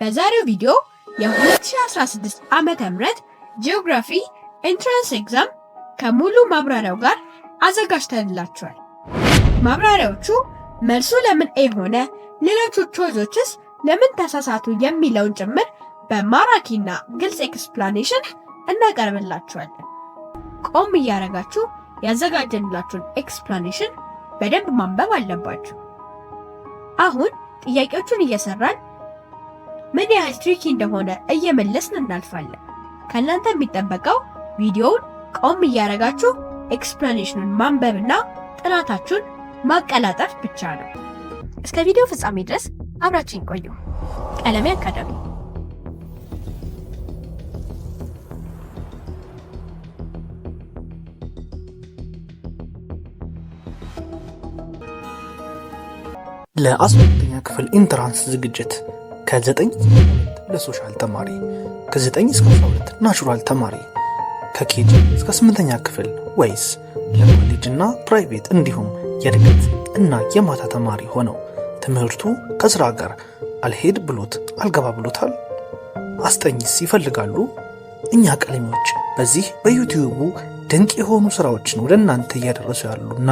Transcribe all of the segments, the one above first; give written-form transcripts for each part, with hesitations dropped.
በዛሬው ቪዲዮ የ2016 ዓመተ ምህረት ጂኦግራፊ ኤንትራንስ ኤግዛም ከሙሉ ማብራሪያው ጋር አዘጋጅተንላችኋል። ማብራሪያዎቹ መልሱ ለምን ኤ ሆነ፣ ሌሎቹ ቾይዞችስ ለምን ተሳሳቱ የሚለውን ጭምር በማራኪና ግልጽ ኤክስፕላኔሽን እናቀርብላችኋለን። ቆም እያደረጋችሁ ያዘጋጀንላችሁን ኤክስፕላኔሽን በደንብ ማንበብ አለባችሁ። አሁን ጥያቄዎቹን እየሰራን ምን ያህል ትሪኪ እንደሆነ እየመለስን እናልፋለን። ከእናንተ የሚጠበቀው ቪዲዮውን ቆም እያደረጋችሁ ኤክስፕላኔሽኑን ማንበብና ጥናታችሁን ማቀላጠፍ ብቻ ነው። እስከ ቪዲዮ ፍጻሜ ድረስ አብራችሁን ቆዩ። ቀለሜ አካዳሚ። ለ12ኛ ክፍል ኢንትራንስ ዝግጅት ከ9 ለሶሻል ተማሪ፣ ከ9 እስከ 12 ናቹራል ተማሪ፣ ከኬጂ እስከ 8ኛ ክፍል ወይስ ለኮሌጅ እና ፕራይቬት እንዲሁም የድገት እና የማታ ተማሪ ሆነው ትምህርቱ ከስራ ጋር አልሄድ ብሎት አልገባ ብሎታል? አስጠኝስ ይፈልጋሉ? እኛ ቀለሞች በዚህ በዩቲዩቡ ድንቅ የሆኑ ስራዎችን ወደ እናንተ እያደረሱ ያሉና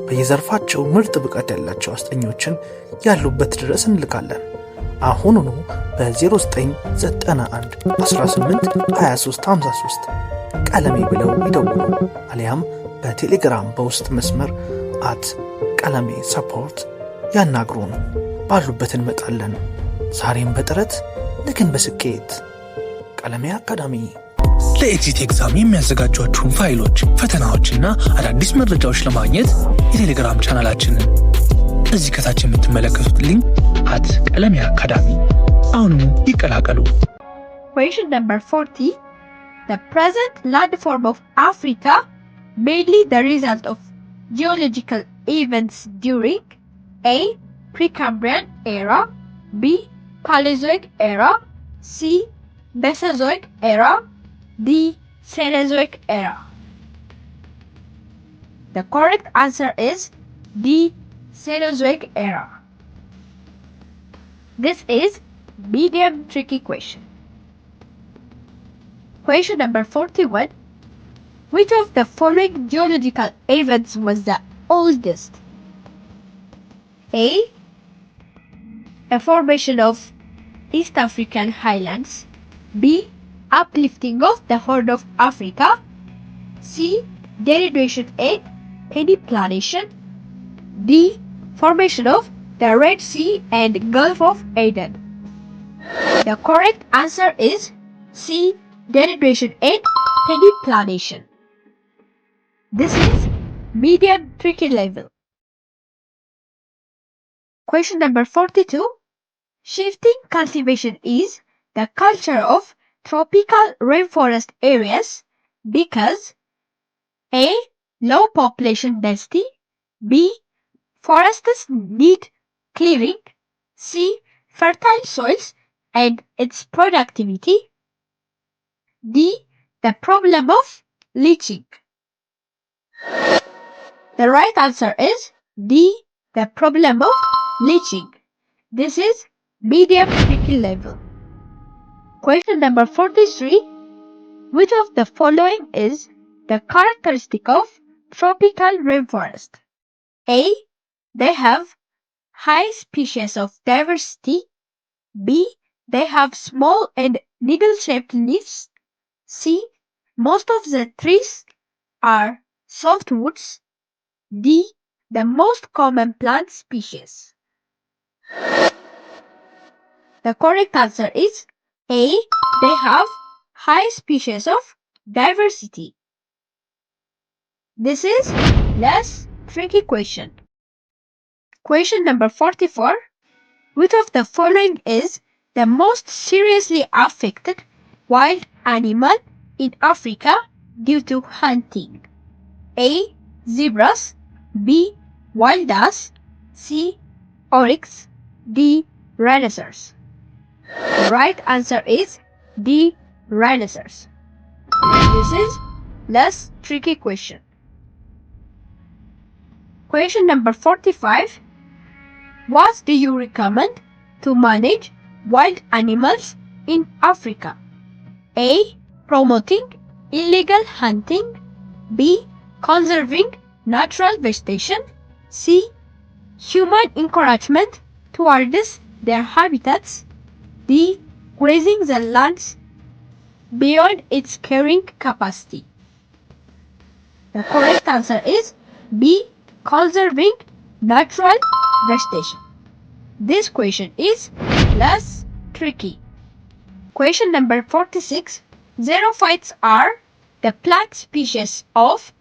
በየዘርፋቸው ምርጥ ብቃት ያላቸው አስጠኞችን ያሉበት ድረስ እንልካለን። አሁኑኑ በ0991 18 23 53 ቀለሜ ብለው ይደውሉ፣ አሊያም በቴሌግራም በውስጥ መስመር @ቀለሜ ሰፖርት ያናግሩን። ባሉበት እንመጣለን። ዛሬም በጥረት ነገን በስኬት። ቀለሜ አካዳሚ። ለኤግዚት ኤግዛም የሚያዘጋጇችሁን ፋይሎች፣ ፈተናዎችና አዳዲስ መረጃዎች ለማግኘት የቴሌግራም ቻናላችንን እዚህ ከታች የምትመለከቱት ሊንክ @ቀለሜ አካዳሚ አሁኑኑ ይቀላቀሉ። Question number 40. The present landform of Africa mainly the result of geological events during A. Precambrian era, B. Paleozoic era, C. Mesozoic era, D. Cenozoic era. The correct answer is D. Cenozoic era. This is medium tricky question. Question number 41. Which of the following geological events was the oldest? A. A formation of East African highlands. B. Uplifting of the Horn of Africa. C. Derivation and peniplanation. D. Formation of the Red Sea and Gulf of Aden. The correct answer is C. Derivation and peniplanation. This is medium tricky level. Question number 42. Shifting cultivation is the culture of tropical rainforest areas because A. Low population density, B. Forests need clearing, C. Fertile soils and its productivity, D. The problem of leaching. The right answer is D. The problem of leaching. This is medium tricky level. Question number 43. Which of the following is the characteristic of tropical rainforest? A. They have high species of diversity. B. They have small and needle-shaped leaves. C. Most of the trees are softwoods. D. The most common plant species. The correct answer is A. They have high species of diversity. This is less tricky question. Question number 44. Which of the following is the most seriously affected wild animal in Africa due to hunting? A. Zebras. B. Wild ass. C. Oryx. D. Rhinoceros. The right answer is D. Rhinoceros. This is less tricky question. Question number 45. What do you recommend to manage wild animals in Africa? A. Promoting illegal hunting. B. Conserving natural vegetation. C. Human encouragement towards their habitats. D. Grazing the lands beyond its carrying capacity. The correct answer is B. Conserving natural vegetation. This question is less tricky. Question number 46. Xerophytes are the plant species of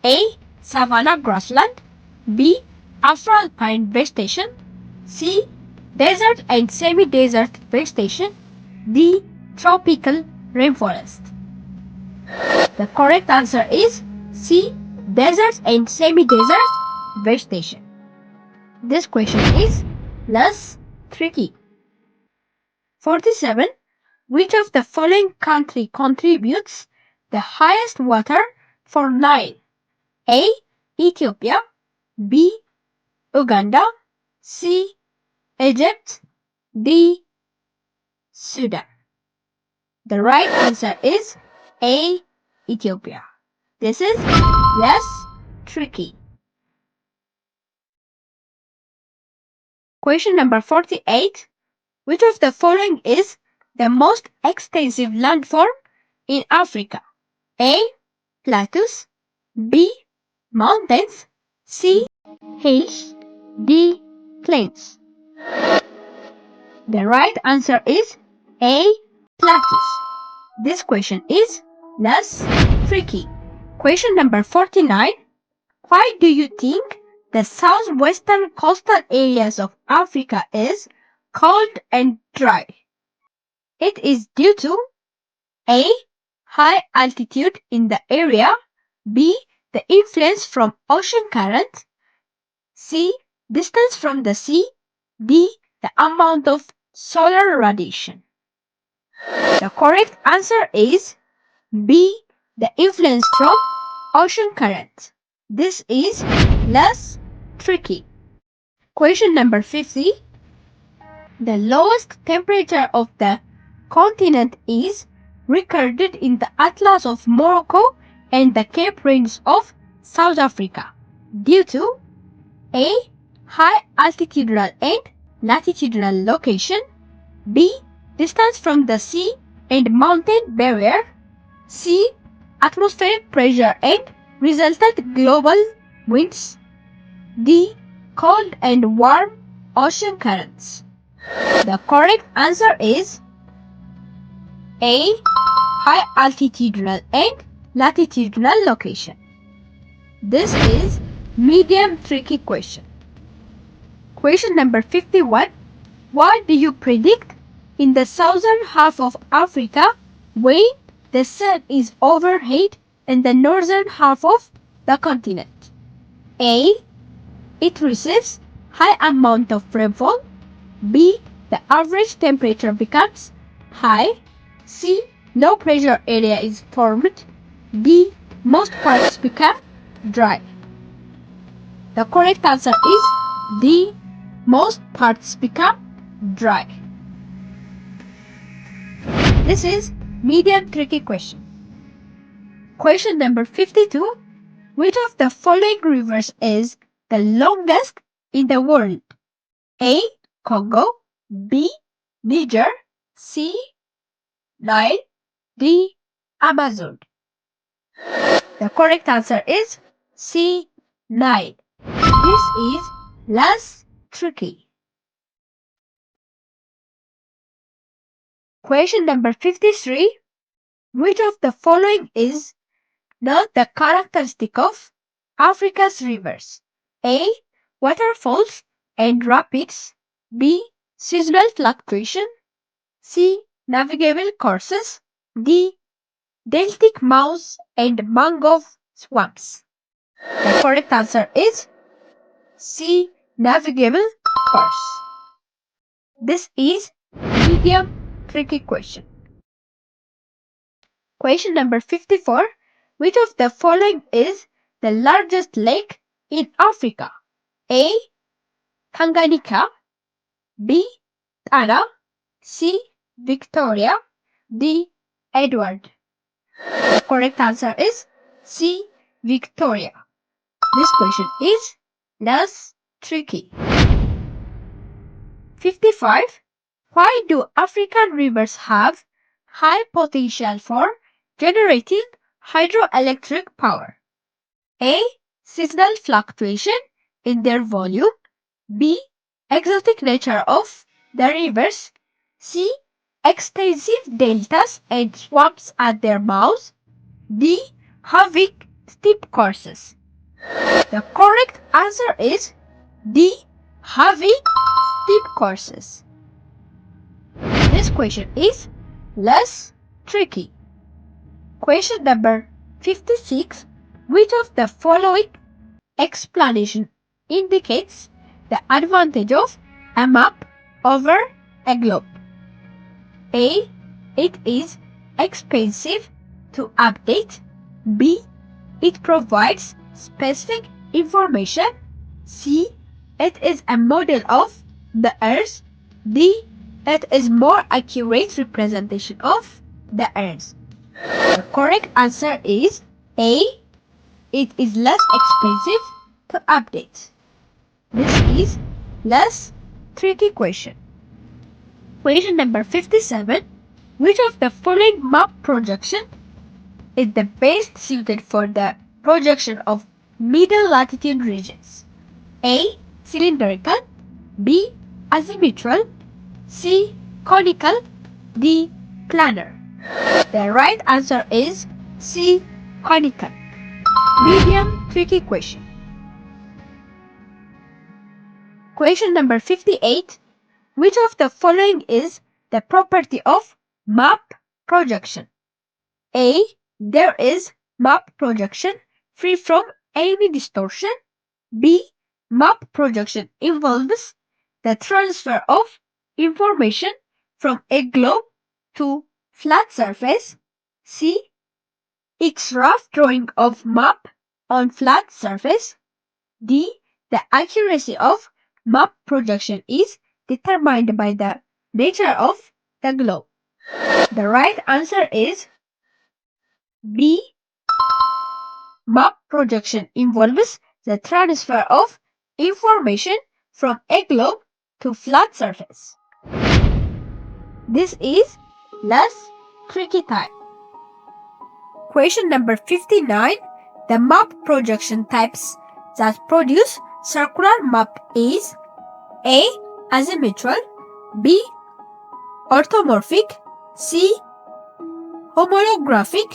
A. Savanna grassland. B. Afro-alpine vegetation. C. Desert and semi-desert vegetation. D. Tropical rainforest. The correct answer is C. Desert and semi-desert vegetation. This question is less tricky. 47. Which of the following country contributes the highest water for Nile? A. Ethiopia. B. Uganda. C. Egypt. D. Sudan. The right answer is A. Ethiopia. This is less tricky. Question number 48. Which of the following is the most extensive landform in Africa? A. Plateaus. B. Mountains. C. Hills. D. Plains. The right answer is A. Plateaus. This question is less tricky. Question number 49. Why do you think the southwestern coastal areas of Africa is cold and dry? It is due to A. High altitude in the area. B. The influence from ocean currents. C. Distance from the sea. D. The amount of solar radiation. The correct answer is B. The influence from ocean currents. This is less tricky. Question number 50. The lowest temperature of the continent is recorded in the Atlas of Morocco and the Cape Range of South Africa due to A. High altitudinal and latitudinal location. B. Distance from the sea and mountain barrier. C. Atmospheric pressure and resultant global winds. D. Cold and warm ocean currents. The correct answer is A. High altitudinal and latitudinal location. This is medium tricky question. Question number 51. What do you predict in the southern half of Africa when the sun is overhead in the northern half of the continent? A. It receives high amount of rainfall. B. The average temperature becomes high. C. Low pressure area is formed. D. Most parts become dry. The correct answer is D. Most parts become dry. This is medium tricky question. Question number 52. Which of the following rivers is the longest in the world? A. Congo. B. Niger. C. Nile. D. Amazon. The correct answer is C. Nile. This is less tricky. Question number 53. Which of the following is not the characteristic of Africa's rivers? A. Waterfalls and rapids. B. Seasonal fluctuation. C. Navigable courses. D. Deltic mouse and mangrove swamps. The correct answer is C. Navigable course. This is medium tricky question. Question number 54. Which of the following is the largest lake in Africa? A. Tanganyika. B. Tana. C. Victoria, D. Edward. The correct answer is C. Victoria. This question is less tricky. 55. Why do African rivers have high potential for generating hydroelectric power? A. Seasonal fluctuation in their volume. B. Exotic nature of the rivers. C. Extensive deltas and swamps at their mouths. D. Having steep courses. The correct answer is D. Having steep courses. This question is less tricky. Question number 56. Which of the following explanation indicates the advantage of a map over a globe? A. It is expensive to update. B. It provides specific information. C. It is a model of the Earth. D. It is more accurate representation of the Earth. The correct answer is A. It is less expensive to update. This is less tricky question. Question number 57. Which of the following map projection is the best suited for the projection of middle latitude regions? A. Cylindrical. B. Azimuthal. C. Conical. D. Planar. The right answer is C. Conical. Medium tricky question. Question number 58. Which of the following is the property of map projection? A. There is map projection free from any distortion. B. Map projection involves the transfer of information from a globe to flat surface. C. Its rough drawing of map on flat surface. D. The accuracy of map projection is determined by the nature of the globe. The right answer is B. Map projection involves the transfer of information from a globe to flat surface. This is less tricky time. Question number 59. The map projection types that produce circular map is A. Azimuthal. B. Orthomorphic. C. Homolographic.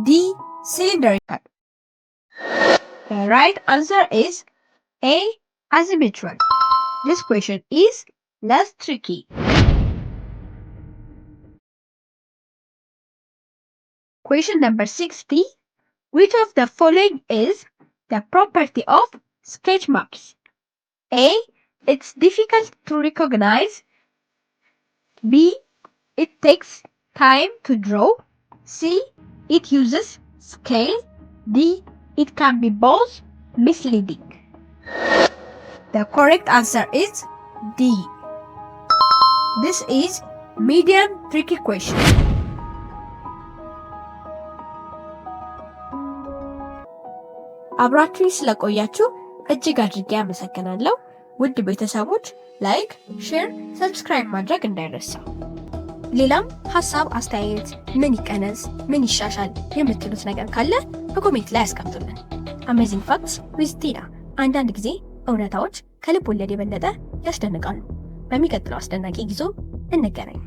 D. Cylindrical. The right answer is A. Azimuthal. This question is less tricky. Question number 60. Which of the following is the property of sketch maps? A. It's difficult to recognize. B. It takes time to draw. C. It uses scale. D. It can be both misleading. The correct answer is D. This is medium tricky question. አብራችሁኝ ስለቆያችሁ እጅግ አድርጌ አመሰግናለሁ። ውድ ቤተሰቦች ላይክ፣ ሼር፣ ሰብስክራይብ ማድረግ እንዳይረሳ። ሌላም ሐሳብ፣ አስተያየት፣ ምን ይቀነስ፣ ምን ይሻሻል የምትሉት ነገር ካለ በኮሜንት ላይ አስቀምጡልን። አሜዚንግ ፋክትስ ዊዝ ቲና። አንዳንድ ጊዜ እውነታዎች ከልብ ወለድ የበለጠ ያስደንቃሉ። በሚቀጥለው አስደናቂ ጊዜ እንገናኝ።